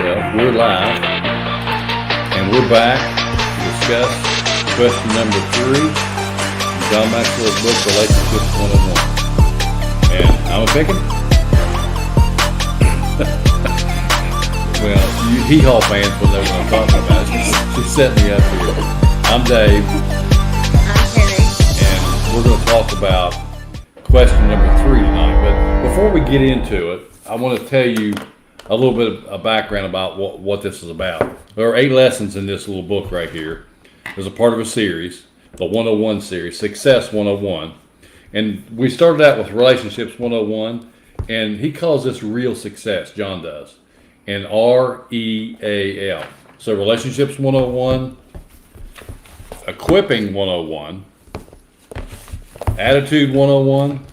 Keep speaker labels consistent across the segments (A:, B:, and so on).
A: yourself. We're live, and we're back to discuss question number 3 in John Maxwell's book, Relationships 101. And I'm a picking. Well, you hee-haw fans will know what I'm talking about. She set me up here. I'm Dave.
B: I'm Terri.
A: And we're going to talk about question number 3 tonight. But before we get into it, I want to tell you a little bit of background about what this is about. There are 8 lessons in this little book right here. There's a part of a series, the 101 series, Success 101. And we started out with Relationships 101, and he calls this real success, John does, and REAL. So Relationships 101, Equipping 101, Attitude 101,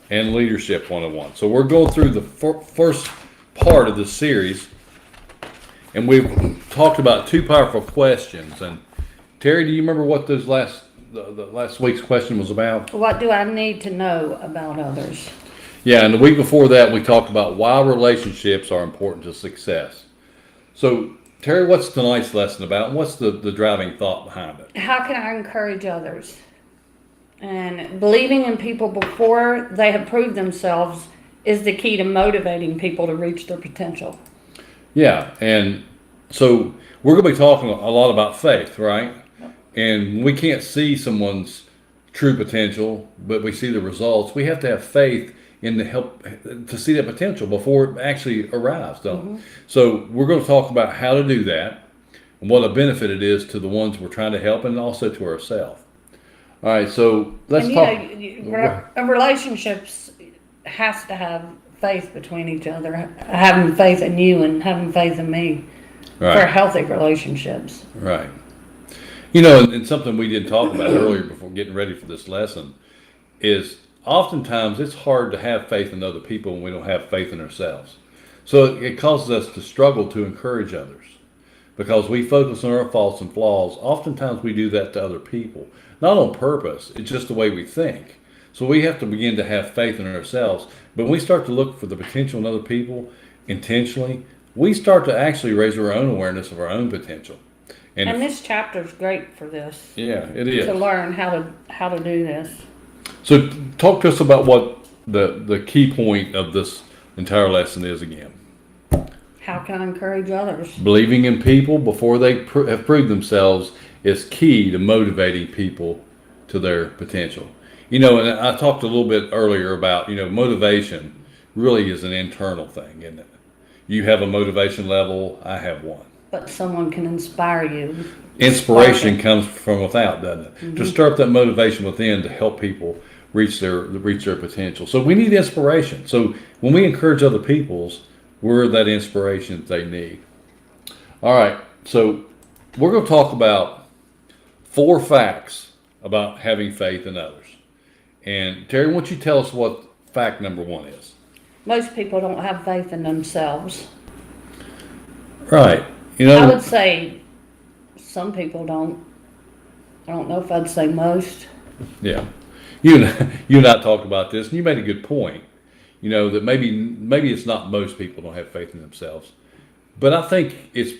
A: and Leadership 101. So we're going through the first part of the series, and we've talked about 2 powerful questions. And Terri, do you remember what those last week's question was about?
B: What do I need to know about others?
A: Yeah, and the week before that, we talked about why relationships are important to success. So, Terri, what's tonight's lesson about, and what's the driving thought behind it?
B: How can I encourage others? And believing in people before they have proved themselves is the key to motivating people to reach their potential.
A: Yeah, and so we're going to be talking a lot about faith, right? And we can't see someone's true potential, but we see the results. We have to have faith in the help to see that potential before it actually arrives, don't we? So we're going to talk about how to do that and what a benefit it is to the ones we're trying to help and also to ourselves. All right, so let's talk.
B: Relationships has to have faith between each other, having faith in you and having faith in me for healthy relationships.
A: Right. You know, and something we didn't talk about earlier before getting ready for this lesson is oftentimes it's hard to have faith in other people when we don't have faith in ourselves. So it causes us to struggle to encourage others because we focus on our faults and flaws. Oftentimes we do that to other people, not on purpose. It's just the way we think. So we have to begin to have faith in ourselves. But when we start to look for the potential in other people intentionally, we start to actually raise our own awareness of our own potential.
B: And this chapter is great for this.
A: Yeah, it is.
B: To learn how to do this.
A: So talk to us about what the key point of this entire lesson is again.
B: How can I encourage others?
A: Believing in people before they have proved themselves is key to motivating people to their potential. You know, and I talked a little bit earlier about, motivation really is an internal thing, isn't it? You have a motivation level, I have one.
B: But someone can inspire you.
A: Inspiration comes from without, doesn't it? Mm-hmm. To stir up that motivation within to help people reach their potential. So we need inspiration. So when we encourage other people's, we're that inspiration that they need. All right, so we're going to talk about 4 facts about having faith in others. And Terri, why don't you tell us what fact number 1 is?
B: Most people don't have faith in themselves.
A: Right.
B: I would say some people don't. I don't know if I'd say most.
A: Yeah. You and I talked about this, and you made a good point. That maybe it's not most people don't have faith in themselves. But I think it's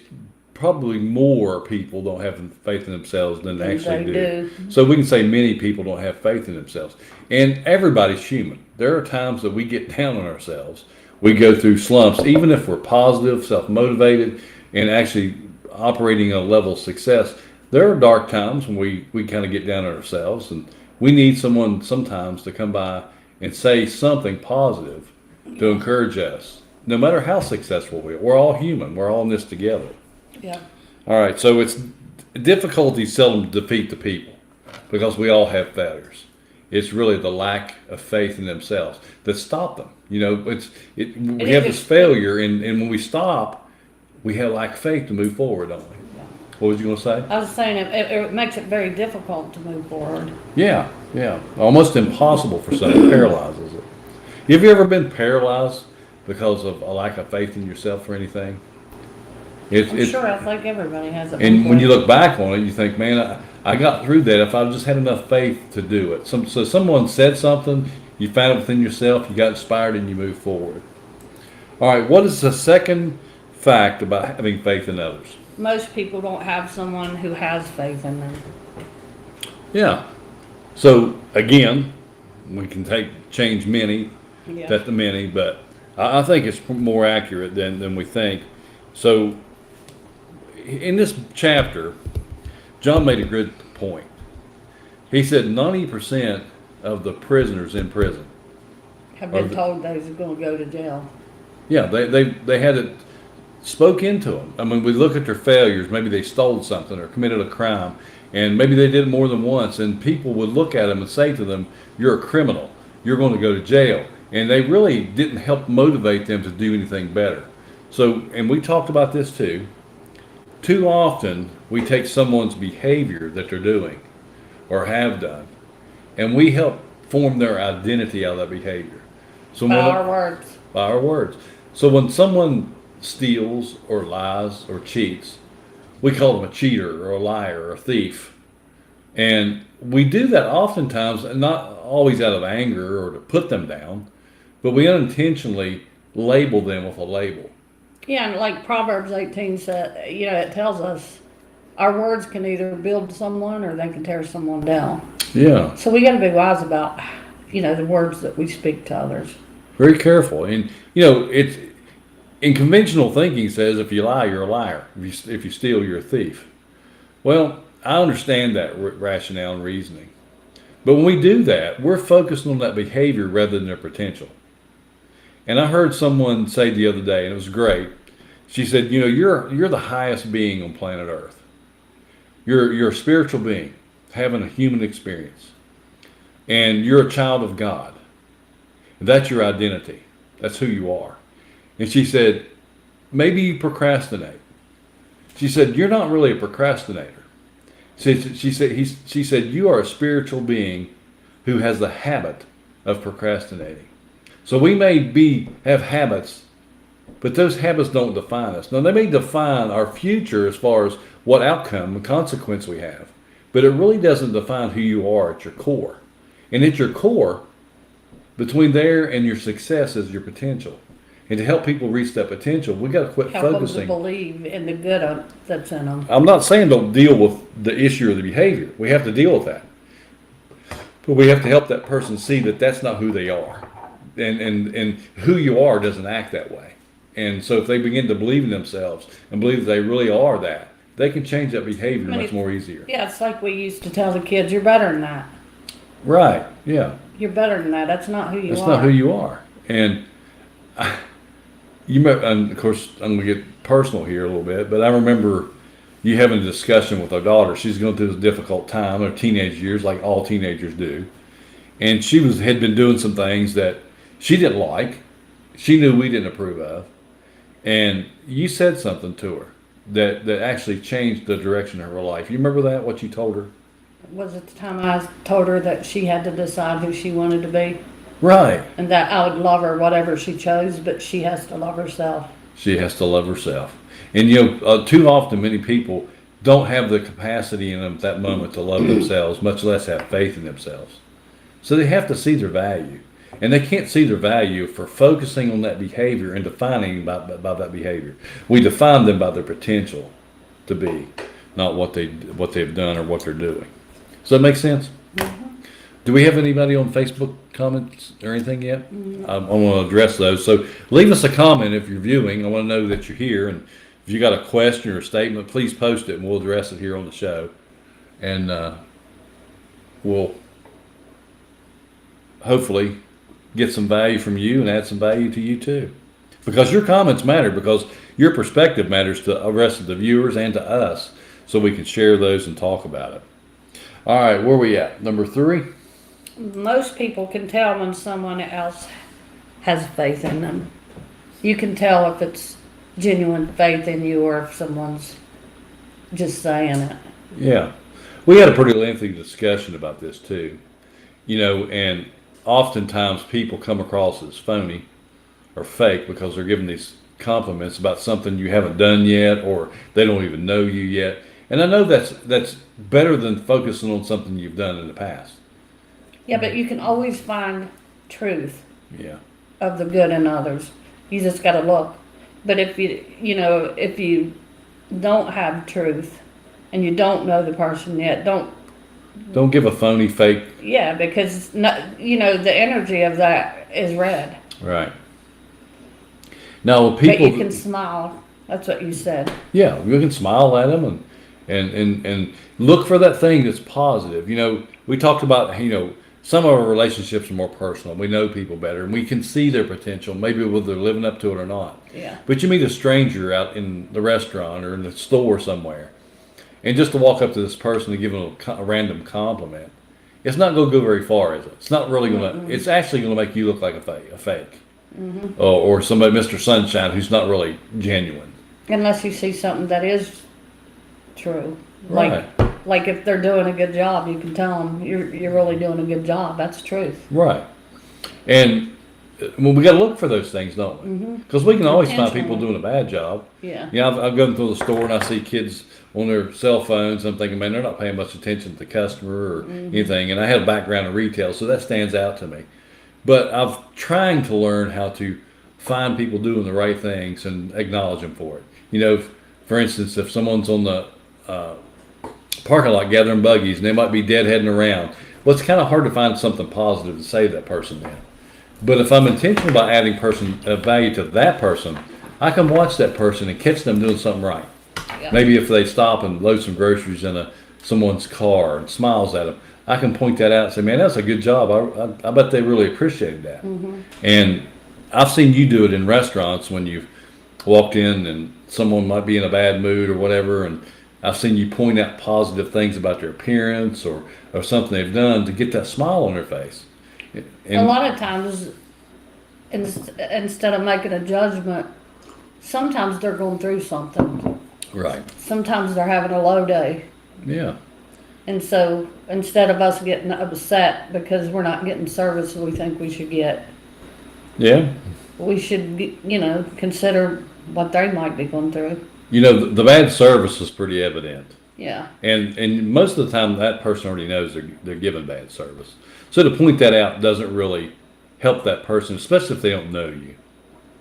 A: probably more people don't have faith in themselves than they actually do. So we can say many people don't have faith in themselves. And everybody's human. There are times that we get down on ourselves. We go through slumps, even if we're positive, self-motivated, and actually operating at a level of success. There are dark times when we kind of get down on ourselves, and we need someone sometimes to come by and say something positive to encourage us, no matter how successful we are. We're all human. We're all in this together.
B: Yeah.
A: All right, so it's difficulties seldom defeat the people because we all have failures. It's really the lack of faith in themselves that stop them. We have this failure, and when we stop, we have lack of faith to move forward, don't we? What was you going to say?
B: I was saying it makes it very difficult to move forward.
A: Yeah. Almost impossible for some. It paralyzes it. Have you ever been paralyzed because of a lack of faith in yourself or anything?
B: I'm sure I think everybody has it.
A: And when you look back on it, you think, man, I got through that if I just had enough faith to do it. So someone said something, you found it within yourself, you got inspired, and you moved forward. All right, what is the second fact about having faith in others.
B: Most people don't have someone who has faith in them.
A: Yeah. So again, we can change many,
B: Yeah.
A: that the many, but I think it's more accurate than we think. So in this chapter, John made a good point. He said 90% of the prisoners in prison,
B: Have
A: Or
B: been
A: the-
B: told those are going to go to jail.
A: yeah, they had it spoke into them. I mean, we look at their failures. Maybe they stole something or committed a crime, and maybe they did it more than once. And people would look at them and say to them, "You're a criminal. You're going to go to jail." And they really didn't help motivate them to do anything better. So, and we talked about this too. Too often, we take someone's behavior that they're doing or have done, and we help form their identity out of that behavior. So
B: By
A: when-
B: our words.
A: by our words. So when someone steals or lies or cheats, we call them a cheater or a liar or a thief. And we do that oftentimes, and not always out of anger or to put them down, but we unintentionally label them with a label.
B: Yeah, and like Proverbs 18 said, it tells us our words can either build someone or they can tear someone down.
A: Yeah,
B: So we got to be wise about, the words that we speak to others.
A: very careful. And it's in conventional thinking says if you lie, you're a liar. If you steal, you're a thief. Well, I understand that rationale and reasoning. But when we do that, we're focused on that behavior rather than their potential. And I heard someone say the other day, and it was great. She said, you're the highest being on planet Earth. You're a spiritual being, having a human experience. And you're a child of God. That's your identity. That's who you are. And she said, maybe you procrastinate. She said, you're not really a procrastinator. She said, you are a spiritual being who has the habit of procrastinating. So we may have habits, but those habits don't define us. Now, they may define our future as far as what outcome and consequence we have, but it really doesn't define who you are at your core. And at your core, between there and your success is your potential. And to help people reach that potential, we got to quit
B: Help them to
A: focusing.
B: believe in the good that's in them.
A: I'm not saying don't deal with the issue or the behavior. We have to deal with that. But we have to help that person see that that's not who they are. And who you are doesn't act that way. And so if they begin to believe in themselves and believe that they really are that, they can change that behavior much more easier.
B: Yeah, it's like we used to tell the kids, you're better than that.
A: Right, yeah.
B: You're better than that. That's not who you
A: That's
B: are.
A: not who you are. And and of course, I'm going to get personal here a little bit, but I remember you having a discussion with our daughter. She's going through this difficult time, her teenage years, like all teenagers do. And she had been doing some things that she didn't like. She knew we didn't approve of. And you said something to her that actually changed the direction of her life. You remember that, what you told her?
B: Was it the time I told her that she had to decide who she wanted to be?
A: Right.
B: And that I would love her whatever she chose, but she has to love herself.
A: She has to love herself. And too often many people don't have the capacity in them at that moment to love themselves, much less have faith in themselves. So they have to see their value. And they can't see their value for focusing on that behavior and defining by that behavior. We define them by their potential to be, not what they've done or what they're doing. Does that make sense?
B: Mm-hmm.
A: Do we have anybody on Facebook comments or anything yet? I want to address those. So leave us a comment if you're viewing. I want to know that you're here. And if you got a question or a statement, please post it and we'll address it here on the show. And we'll hopefully get some value from you and add some value to you too. Because your comments matter, because your perspective matters to the rest of the viewers and to us, so we can share those and talk about it. All right, where are we at? Number 3?
B: Most people can tell when someone else has faith in them. You can tell if it's genuine faith in you or if someone's just saying it.
A: Yeah. We had a pretty lengthy discussion about this too. And oftentimes people come across as phony or fake because they're giving these compliments about something you haven't done yet, or they don't even know you yet. And I know that's better than focusing on something you've done in the past.
B: Yeah, but you can always find truth
A: Yeah.
B: of the good in others. You just got to look. But if if you don't have truth and you don't know the person yet,
A: Don't give a phony fake.
B: yeah, because no, the energy of that is red.
A: Right. Now,
B: But
A: people.
B: you can smile. That's what you said.
A: Yeah, you can smile at them and look for that thing that's positive. We talked about, some of our relationships are more personal. We know people better and we can see their potential, maybe whether they're living up to it or not.
B: Yeah.
A: But you meet a stranger out in the restaurant or in the store somewhere, and just to walk up to this person and give them a random compliment, it's not going to go very far, is it? It's not really going to, it's actually going to make you look like a fake. Or somebody, Mr. Sunshine, who's not really genuine.
B: Unless you see something that is true.
A: Right.
B: Like if they're doing a good job, you can tell them you're really doing a good job. That's truth.
A: Right. And we got to look for those things, don't we? Because we can always find people doing a bad job.
B: Yeah.
A: I've gone to the store and I see kids on their cell phones. I'm thinking, man, they're not paying much attention to the customer or anything. And I had a background in retail, so that stands out to me. But I'm trying to learn how to find people doing the right things and acknowledge them for it. For instance, if someone's on the parking lot gathering buggies and they might be deadheading around, well, it's kind of hard to find something positive to say to that person then. But if I'm intentional about adding value to that person, I can watch that person and catch them doing something right.
B: Yeah.
A: Maybe if they stop and load some groceries in someone's car and smiles at them, I can point that out and say, man, that's a good job. I bet they really appreciated that. And I've seen you do it in restaurants when you've walked in and someone might be in a bad mood or whatever, and I've seen you point out positive things about their appearance or something they've done to get that smile on their face.
B: A lot of times, instead of making a judgment, sometimes they're going through something.
A: Right.
B: Sometimes they're having a low day.
A: Yeah.
B: And so instead of us getting upset because we're not getting service we think we should get,
A: Yeah.
B: we should, consider what they might be going through.
A: The bad service is pretty evident.
B: Yeah.
A: And most of the time that person already knows they're giving bad service. So to point that out doesn't really help that person, especially if they don't know you.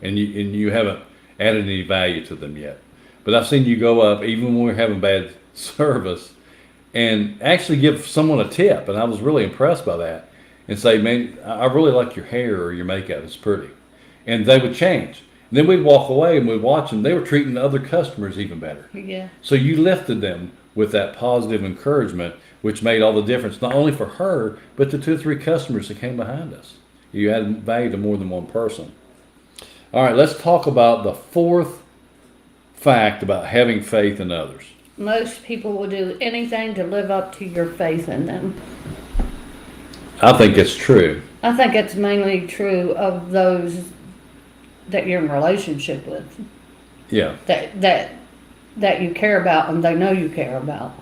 A: And you haven't added any value to them yet. But I've seen you go up, even when we're having bad service, and actually give someone a tip. And I was really impressed by that. And say, man, I really like your hair or your makeup. It's pretty. And they would change. And then we'd walk away and we'd watch them. They were treating the other customers even better.
B: Yeah.
A: So you lifted them with that positive encouragement, which made all the difference, not only for her, but the 2 or 3 customers that came behind us. You added value to more than one person. All right, let's talk about the 4th fact about having faith in others.
B: Most people will do anything to live up to your faith in them.
A: I think it's true.
B: I think it's mainly true of those that you're in a relationship with.
A: Yeah.
B: That you care about and they know you care about.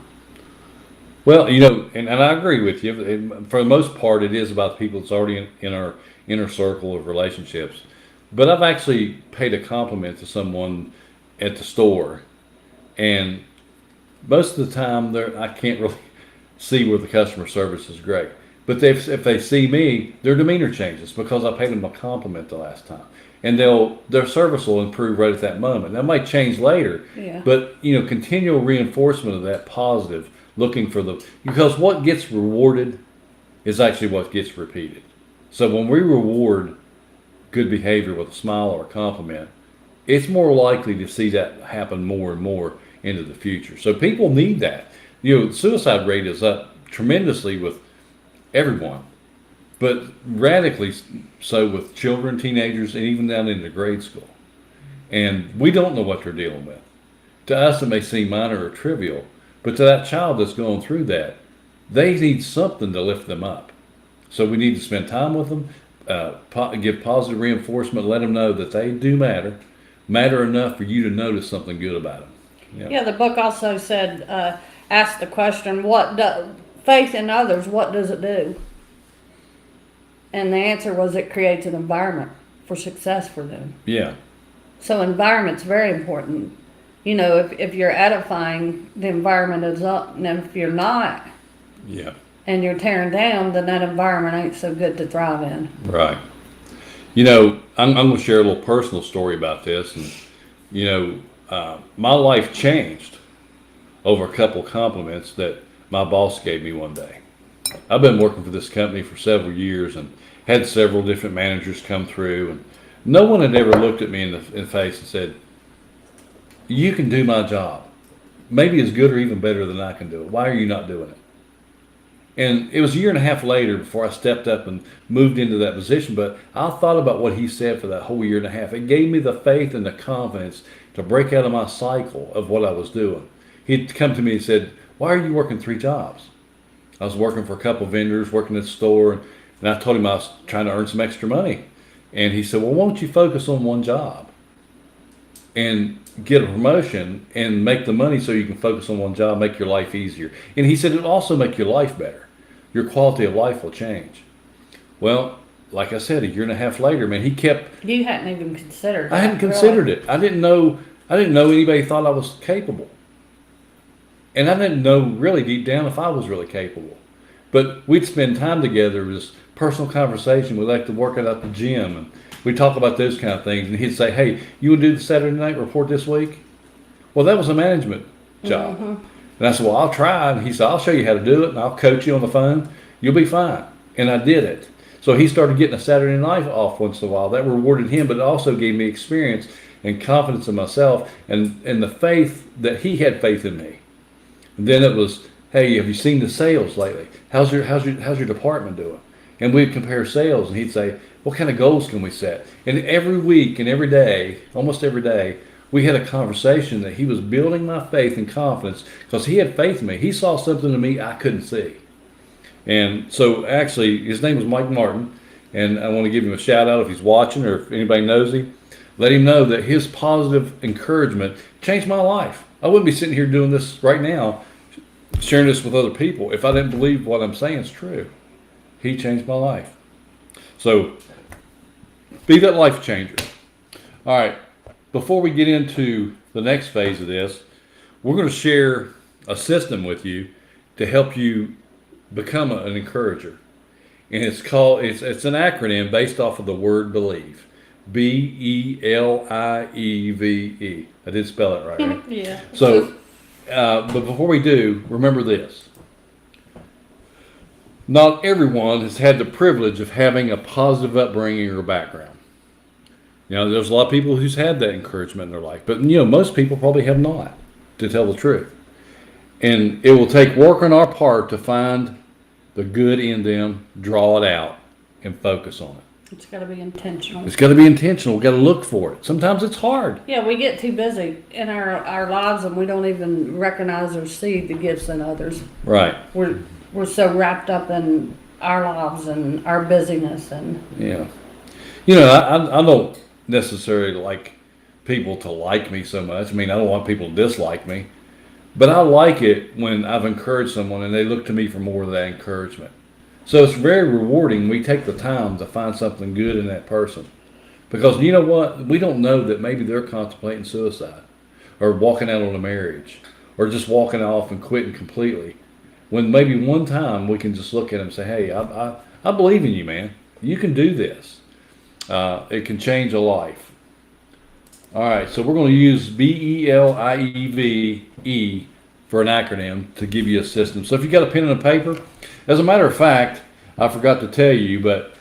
A: Well, and I agree with you. For the most part, it is about the people that's already in our inner circle of relationships. But I've actually paid a compliment to someone at the store, and most of the time, I can't really see where the customer service is great. But if they see me, their demeanor changes because I paid them a compliment the last time, and their service will improve right at that moment. That might change later,
B: Yeah.
A: but continual reinforcement of that positive, looking for because what gets rewarded is actually what gets repeated. So when we reward good behavior with a smile or a compliment, it's more likely to see that happen more and more into the future. So people need that. Suicide rate is up tremendously with everyone, but radically so with children, teenagers, and even down into grade school. And we don't know what they're dealing with. To us, it may seem minor or trivial, but to that child that's going through that, they need something to lift them up. So we need to spend time with them, give positive reinforcement, let them know that they do matter enough for you to notice something good about them.
B: Yeah, the book also said, ask the question, faith in others, what does it do? And the answer was it creates an environment for success for them.
A: Yeah.
B: So environment's very important. If you're edifying, the environment is up, and if you're not,
A: Yeah.
B: and you're tearing down, then that environment ain't so good to thrive in.
A: Right. I'm going to share a little personal story about this. And My life changed over a couple of compliments that my boss gave me one day. I've been working for this company for several years and had several different managers come through, and no one had ever looked at me in the face and said, "You can do my job, maybe as good or even better than I can do it. Why are you not doing it?" And it was a year and a half later before I stepped up and moved into that position. But I thought about what he said for that whole year and a half. It gave me the faith and the confidence to break out of my cycle of what I was doing. He'd come to me and said, "Why are you working 3 jobs?" I was working for a couple of vendors, working at the store, and I told him I was trying to earn some extra money. And he said, "Well, why don't you focus on one job and get a promotion and make the money so you can focus on one job, make your life easier." And he said, "It'll also make your life better. Your quality of life will change." Well, like I said, a year and a half later, man, he kept.
B: You hadn't even considered
A: I hadn't
B: that,
A: considered
B: really.
A: it. I didn't know. Anybody thought I was capable, and I didn't know really deep down if I was really capable. But we'd spend time together, just personal conversation. We like to work out at the gym, and we talk about those kind of things. And he'd say, "Hey, you want to do the Saturday night report this week?" Well, that was a management job. And I said, "Well, I'll try." And he said, "I'll show you how to do it, and I'll coach you on the phone. You'll be fine." And I did it. So he started getting a Saturday night off once in a while. That rewarded him, but it also gave me experience and confidence in myself and the faith that he had faith in me. And then it was, "Hey, have you seen the sales lately? How's your department doing?" And we'd compare sales, and he'd say, "What kind of goals can we set?" And every week and every day, almost every day, we had a conversation that he was building my faith and confidence because he had faith in me. He saw something in me I couldn't see. And so actually, his name was Mike Martin, and I want to give him a shout out if he's watching or if anybody knows him. Let him know that his positive encouragement changed my life. I wouldn't be sitting here doing this right now, sharing this with other people, if I didn't believe what I'm saying is true. He changed my life. So be that life changer. All right. Before we get into the next phase of this, we're going to share a system with you to help you become an encourager. And it's an acronym based off of the word believe. BELIEVE. I did spell it right?
B: Yeah.
A: So, but before we do, remember this. Not everyone has had the privilege of having a positive upbringing or background. There's a lot of people who's had that encouragement in their life, but most people probably have not, to tell the truth. And it will take work on our part to find the good in them, draw it out, and focus on it.
B: It's got to be intentional.
A: It's got to be intentional. We've got to look for it. Sometimes it's hard.
B: Yeah, we get too busy in our lives and we don't even recognize or see the gifts in others.
A: Right.
B: We're so wrapped up in our lives and our busyness and.
A: Yeah. I don't necessarily like people to like me so much. I mean, I don't want people to dislike me, but I like it when I've encouraged someone and they look to me for more of that encouragement. So it's very rewarding. We take the time to find something good in that person, because you know what? We don't know that maybe they're contemplating suicide or walking out on a marriage or just walking off and quitting completely, when maybe one time we can just look at them and say, "Hey, I believe in you, man. You can do this. It can change a life." All right, so we're going to use BELIEVE for an acronym to give you a system. So if you got a pen and a paper, as a matter of fact, I forgot to tell you, but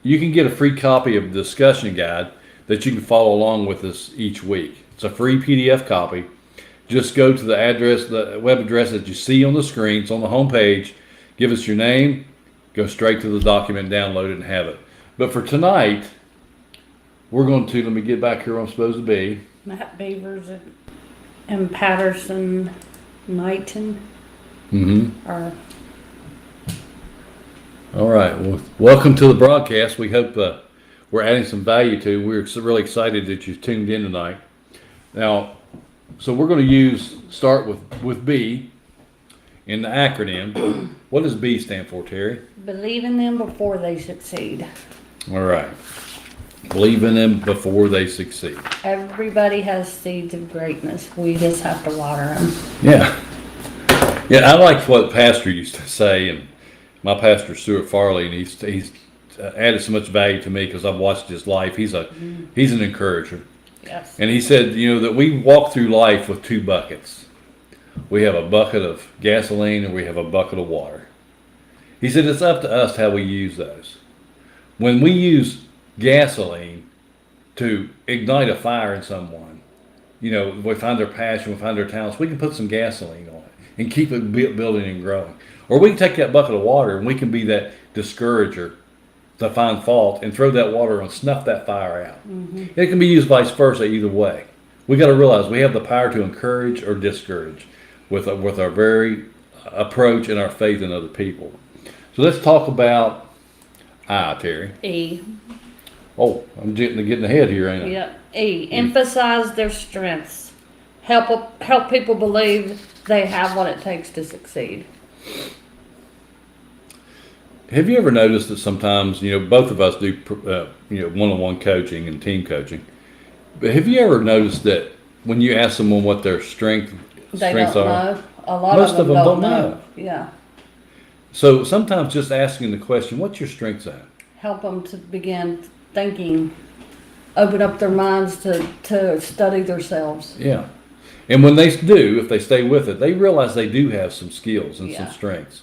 A: you can get a free copy of the discussion guide that you can follow along with us each week. It's a free PDF copy. Just go to the web address that you see on the screen. It's on the home page. Give us your name, go straight to the document, download it, and have it. But for tonight, we're going to, let me get back here where I'm supposed to be.
B: Matt Beavers and Patterson Knighton are.
A: All right. Well, welcome to the broadcast. We hope we're adding some value to. We're really excited that you tuned in tonight. Now, so we're going to start with B in the acronym. What does B stand for, Terry?
B: Believe in them before they succeed.
A: All right. Believe in them before they succeed.
B: Everybody has seeds of greatness. We just have to water them.
A: Yeah. Yeah, I like what Pastor used to say, and my pastor, Stuart Farley, and he's added so much value to me because I've watched his life. He's an encourager.
B: Yes.
A: And he said, that we walk through life with two buckets. We have a bucket of gasoline and we have a bucket of water. He said it's up to us how we use those. When we use gasoline to ignite a fire in someone, we find their passion, we find their talents, we can put some gasoline on it and keep it building and growing. Or we can take that bucket of water and we can be that discourager to find fault and throw that water and snuff that fire out. Mm-hmm. It can be used vice versa either way. We got to realize we have the power to encourage or discourage with our very approach and our faith in other people. So let's talk about Terri.
B: E.
A: Oh, I'm getting ahead here, ain't I?
B: Yep. E. Emphasize their strengths. Help people believe they have what it takes to succeed.
A: Have you ever noticed that sometimes, both of us do, one-on-one coaching and team coaching, but have you ever noticed that when you ask someone what their strengths
B: They
A: are,
B: don't know. A lot
A: most
B: of them don't know. Yeah.
A: So sometimes just asking the question, what's your strengths at?
B: Help them to begin thinking, open up their minds to study themselves.
A: Yeah. And when they do, if they stay with it, they realize they do have some skills and some strengths.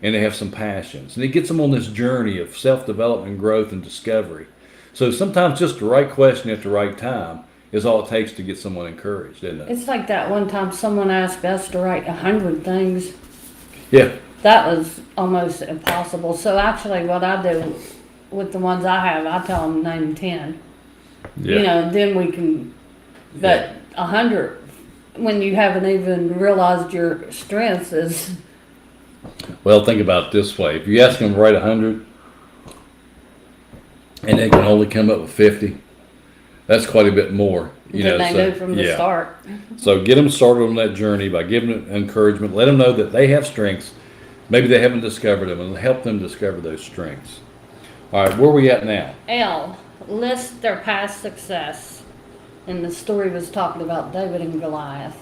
A: And they have some passions. And it gets them on this journey of self-development, growth, and discovery. So sometimes just the right question at the right time is all it takes to get someone encouraged, isn't it?
B: It's like that one time someone asked us to write 100 things.
A: Yeah.
B: That was almost impossible. So actually what I do with the ones I have, I tell them name 10.
A: Yeah.
B: Then we can, but 100, when you haven't even realized your strengths is...
A: Well, think about it this way. If you ask them to write 100 and they can only come up with 50, that's quite a bit more.
B: Than they knew from the start.
A: So get them started on that journey by giving them encouragement. Let them know that they have strengths. Maybe they haven't discovered them, and help them discover those strengths. All right, where are we at now?
B: L, list their past success. And the story was talking about David and Goliath.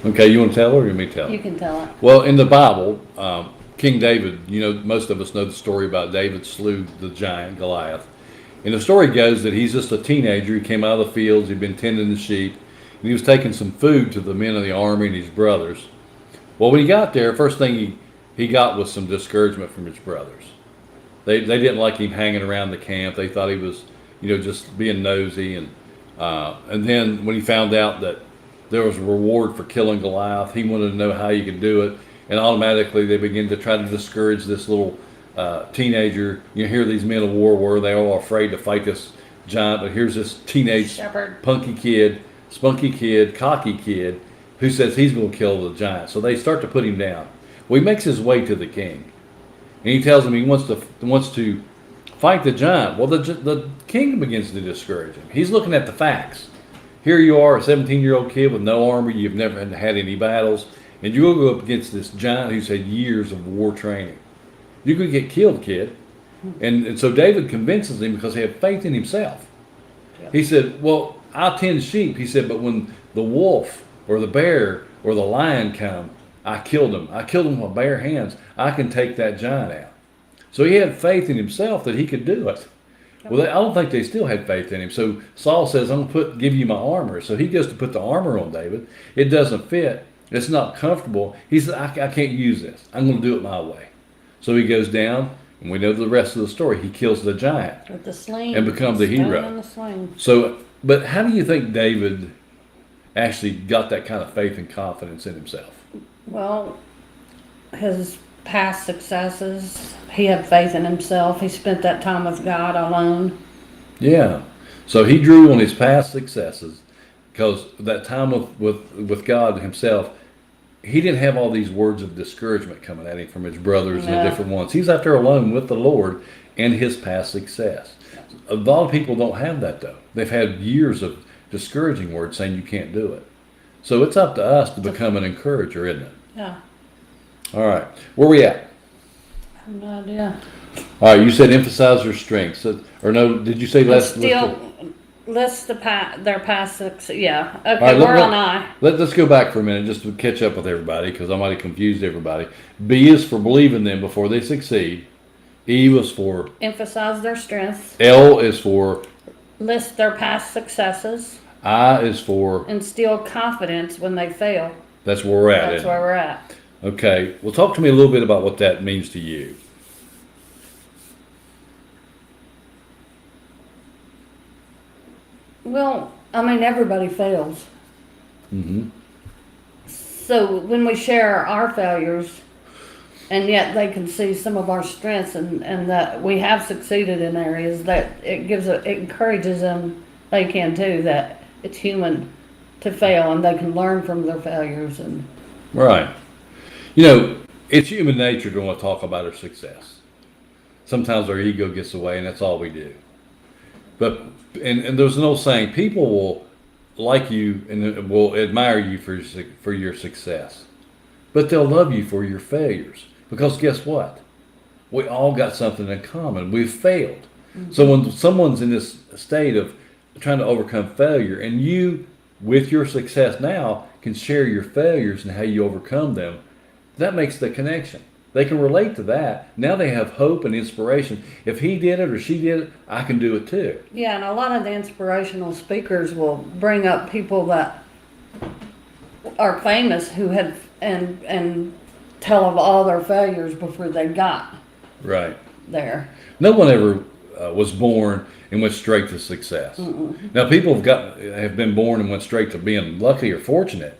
A: Okay, you want to tell her or you want me to tell her?
B: You can tell it.
A: Well, in the Bible, King David, most of us know the story about David slew the giant Goliath. And the story goes that he's just a teenager. He came out of the fields. He'd been tending the sheep. And he was taking some food to the men of the army and his brothers. Well, when he got there, first thing he got was some discouragement from his brothers. They didn't like him hanging around the camp. They thought he was, just being nosy. And then when he found out that there was a reward for killing Goliath, he wanted to know how you could do it. And automatically they began to try to discourage this little teenager. You hear these men of war where they're all afraid to fight this giant, but here's this teenage
B: Shepherd.
A: spunky kid, cocky kid, who says he's going to kill the giant. So they start to put him down. Well, he makes his way to the king. And he tells him he wants to fight the giant. Well, the king begins to discourage him. He's looking at the facts. Here you are, a 17-year-old kid with no armor. You've never had any battles. And you'll go up against this giant who's had years of war training. You could get killed, kid. And so David convinces him because he had faith in himself. Yeah. He said, well, I'll tend sheep. He said, but when the wolf or the bear or the lion come, I killed him. I killed him with bare hands. I can take that giant out. So he had faith in himself that he could do it. Well, I don't think they still had faith in him. So Saul says, I'm going to give you my armor. So he goes to put the armor on David. It doesn't fit. It's not comfortable. He said, I can't use this. I'm going to do it my way. So he goes down, and we know the rest of the story. He kills the giant
B: with the sling
A: and becomes the hero.
B: And the sling.
A: So, but how do you think David actually got that kind of faith and confidence in himself?
B: Well, his past successes, he had faith in himself. He spent that time with God alone.
A: Yeah. So he drew on his past successes because that time with God himself, he didn't have all these words of discouragement coming at him from his brothers and the different ones. He's out there alone with the Lord and his past success. A lot of people don't have that, though. They've had years of discouraging words saying you can't do it. So it's up to us to become an encourager, isn't it?
B: Yeah.
A: All right. Where we at?
B: I have no idea.
A: All right. You said emphasize your strengths. Or no, did you say less?
B: List their past success. Yeah. Okay,
A: right,
B: we're on I.
A: Let's go back for a minute just to catch up with everybody because I might have confused everybody. B is for believe in them before they succeed. E was for
B: emphasize their strengths.
A: L is for
B: list their past successes.
A: I is for,
B: Instill confidence when they fail.
A: that's where we're at.
B: That's
A: isn't
B: where
A: it?
B: we're at.
A: Okay. Well, talk to me a little bit about what that means to you.
B: Well, I mean, everybody fails.
A: Mm-hmm.
B: So when we share our failures, and yet they can see some of our strengths, and that we have succeeded in areas, that it encourages them, they can too, that it's human to fail and they can learn from their failures. And
A: Right. You know, it's human nature to want to talk about our success. Sometimes our ego gets away, and that's all we do. But and there's an old saying: people will like you and will admire you for your success, but they'll love you for your failures. Because guess what? We all got something in common. We've failed. So when someone's in this state of trying to overcome failure, and you, with your success now, can share your failures and how you overcome them, that makes the connection. They can relate to that. Now they have hope and inspiration. If he did it or she did it, I can do it too.
B: yeah, and a lot of the inspirational speakers will bring up people that are famous who had and tell of all their failures before they got
A: Right.
B: there.
A: No one ever was born and went straight to success. Now, people have been born and went straight to being lucky or fortunate,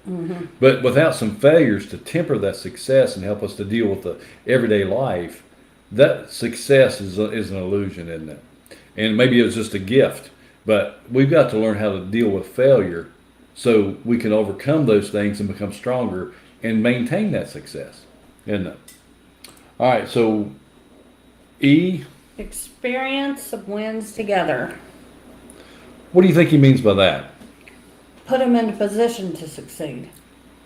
A: but without some failures to temper that success and help us to deal with the everyday life, that success is an illusion, isn't it? And maybe it was just a gift, but we've got to learn how to deal with failure so we can overcome those things and become stronger and maintain that success, isn't it? All right, so E.
B: Experience of wins together.
A: What do you think he means by that?
B: Put them in a position to succeed.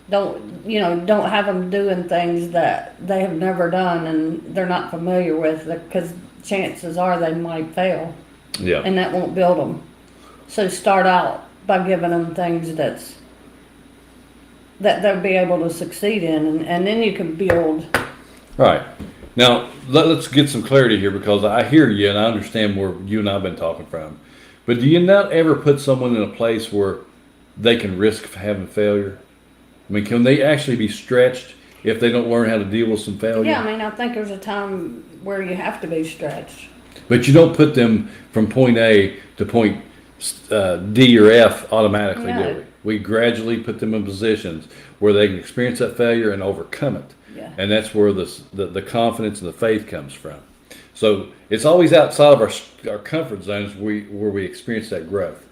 B: Don't have them doing things that they have never done and they're not familiar with, because chances are they might fail,
A: Yeah.
B: and that won't build them. So start out by giving them things that they'll be able to succeed in, and then you can build.
A: Right. Now, let's get some clarity here, because I hear you and I understand where you and I have been talking from. But do you not ever put someone in a place where they can risk having failure? I mean, can they actually be stretched if they don't learn how to deal with some failure?
B: Yeah, I mean, I think there's a time where you have to be stretched.
A: But you don't put them from point A to point D or F automatically,
B: No.
A: do we? We gradually put them in positions where they can experience that failure and overcome it.
B: Yeah.
A: And that's where the confidence and the faith comes from. So it's always outside of our comfort zones where we experience that growth.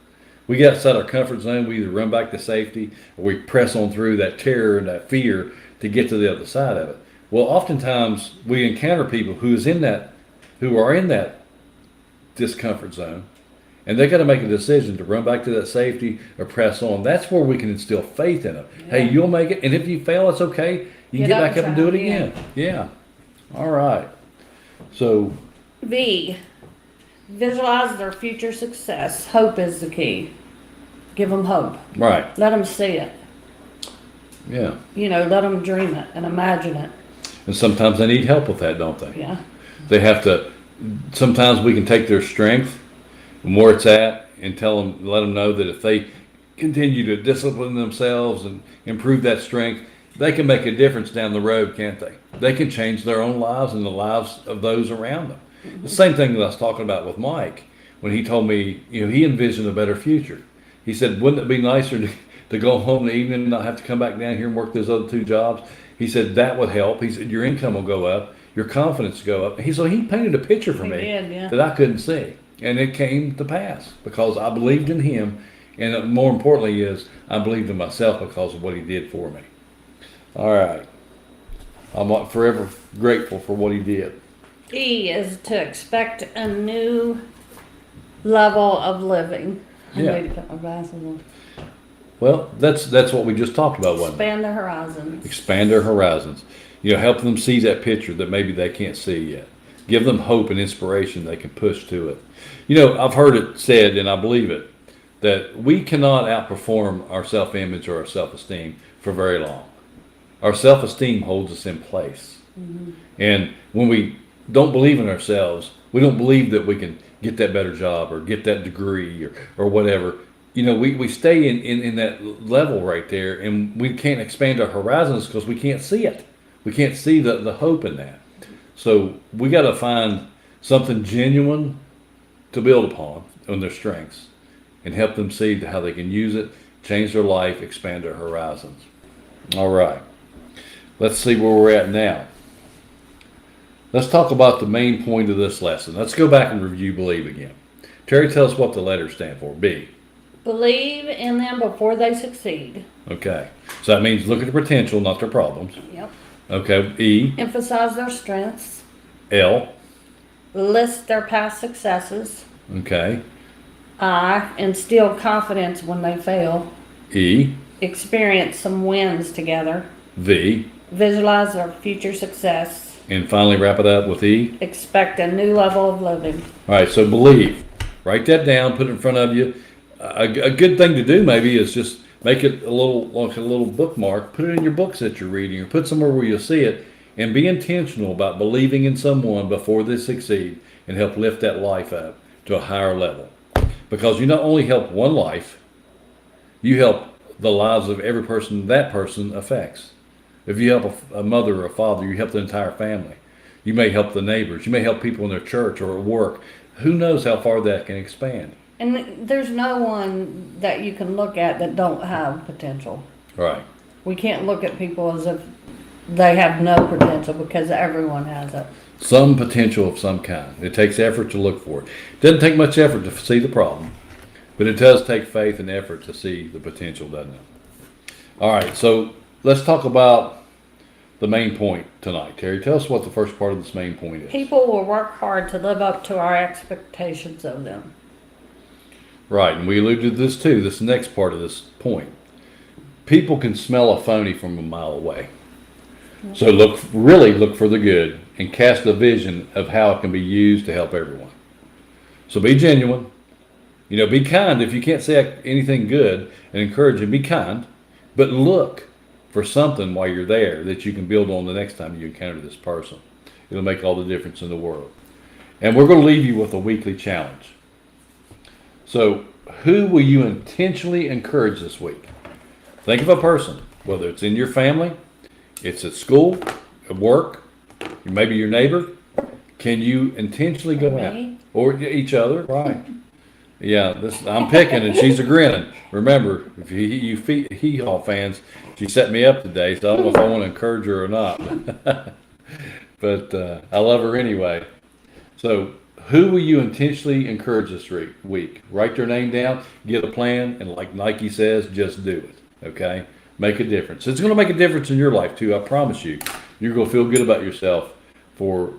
A: We get outside our comfort zone, we either run back to safety or we press on through that terror and that fear to get to the other side of it. Well, oftentimes we encounter people who are in that discomfort zone, and they got to make a decision to run back to that safety or press on. That's where we can instill faith in them.
B: Yeah.
A: Hey, you'll make it, and if you fail, it's okay. You can get back up and do it
B: try
A: again. Yeah. All right. So,
B: V, visualize their future success. Hope is the key. Give them hope.
A: right.
B: Let them see it.
A: Yeah.
B: Let them dream it and imagine it.
A: And sometimes they need help with that, don't they?
B: Yeah.
A: They have to. Sometimes we can take their strength and where it's at and let them know that if they continue to discipline themselves and improve that strength, they can make a difference down the road, can't they? They can change their own lives and the lives of those around them. Mm-hmm. The same thing that I was talking about with Mike when he told me, he envisioned a better future. He said, wouldn't it be nicer to go home in the evening and not have to come back down here and work those other two jobs? He said that would help. He said your income will go up, your confidence will go up. He painted a picture for me
B: Yeah.
A: that I couldn't see. And it came to pass because I believed in him. And more importantly is I believed in myself because of what he did for me. All right. I'm forever grateful for what he did.
B: E is to expect a new level of living.
A: Yeah.
B: I need to put my glasses on.
A: Well, that's what we just talked about, wasn't it?
B: Expand their horizons.
A: Expand their horizons. Help them see that picture that maybe they can't see yet. Give them hope and inspiration they can push to it. I've heard it said, and I believe it, that we cannot outperform our self-image or our self-esteem for very long. Our self-esteem holds us in place. Mm-hmm. And when we don't believe in ourselves, we don't believe that we can get that better job or get that degree or whatever, we stay in that level right there, and we can't expand our horizons because we can't see it. We can't see the hope in that. So we got to find something genuine to build upon on their strengths and help them see how they can use it, change their life, expand their horizons. All right. Let's see where we're at now. Let's talk about the main point of this lesson. Let's go back and review believe again. Terry, tell us what the letters stand for. B.
B: Believe in them before they succeed.
A: Okay. So that means look at their potential, not their problems.
B: Yep.
A: Okay. E.
B: Emphasize their strengths.
A: L.
B: List their past successes.
A: Okay.
B: I. Instill confidence when they fail.
A: E.
B: Experience some wins together.
A: V.
B: Visualize their future success.
A: And finally, wrap it up with E.
B: Expect a new level of living.
A: All right. So believe. Write that down. Put it in front of you. A good thing to do maybe is just make it a little bookmark. Put it in your books that you're reading, or put somewhere where you'll see it. And be intentional about believing in someone before they succeed, and help lift that life up to a higher level. Because you not only help one life, you help the lives of every person that person affects. If you help a mother or a father, you help the entire family. You may help the neighbors. You may help people in their church or at work. Who knows how far that can expand?
B: And there's no one that you can look at that don't have potential.
A: Right.
B: We can't look at people as if they have no potential, because everyone has it.
A: Some potential of some kind. It takes effort to look for it. It doesn't take much effort to see the problem, but it does take faith and effort to see the potential, doesn't it? All right, so let's talk about the main point tonight. Terry, tell us what the first part of this main point is.
B: People will work hard to live up to our expectations of them.
A: Right, and we alluded to this too, this next part of this point. People can smell a phony from a mile away. So really look for the good and cast a vision of how it can be used to help everyone. So be genuine. Be kind. If you can't say anything good and encouraging, be kind. But look for something while you're there that you can build on the next time you encounter this person. It'll make all the difference in the world. And we're going to leave you with a weekly challenge. So who will you intentionally encourage this week? Think of a person, whether it's in your family, it's at school, at work, maybe your neighbor. Can you intentionally go out? Or each other, right? Yeah, I'm picking and she's a grinning. Remember, if you Hee-Haw fans, she set me up today, so I don't know if I want to encourage her or not. But I love her anyway. So who will you intentionally encourage this week? Write their name down, get a plan, and like Nike says, just do it, okay? Make a difference. It's going to make a difference in your life too, I promise you. You're going to feel good about yourself for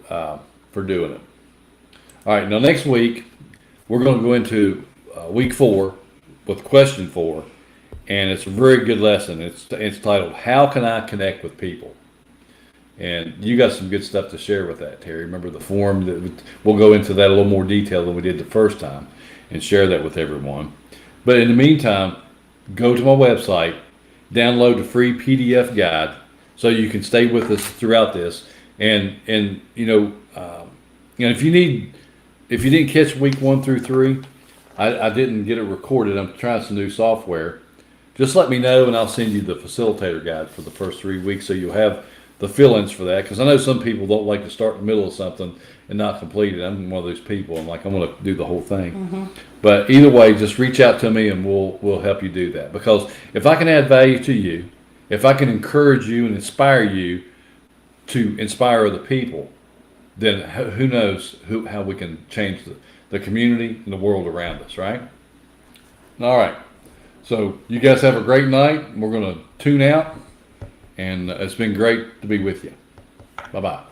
A: doing it. All right, now next week, we're going to go into week 4 with question 4, and it's a very good lesson. It's titled, How Can I Connect with People? And you got some good stuff to share with that, Terry. Remember the form? We'll go into that a little more detail than we did the first time and share that with everyone. But in the meantime, go to my website, download the free PDF guide so you can stay with us throughout this. And if you didn't catch week 1 through 3, I didn't get it recorded. I'm trying some new software. Just let me know, and I'll send you the facilitator guide for the first 3 weeks, so you'll have the fill-ins for that. Because I know some people don't like to start in the middle of something and not complete it. I'm one of those people. I'm going to do the whole thing. Mm-hmm. But either way, just reach out to me, and we'll help you do that. Because if I can add value to you, if I can encourage you and inspire you to inspire other people, then who knows how we can change the community and the world around us, right? All right. So you guys have a great night. We're going to tune out, and it's been great to be with you. Bye-bye.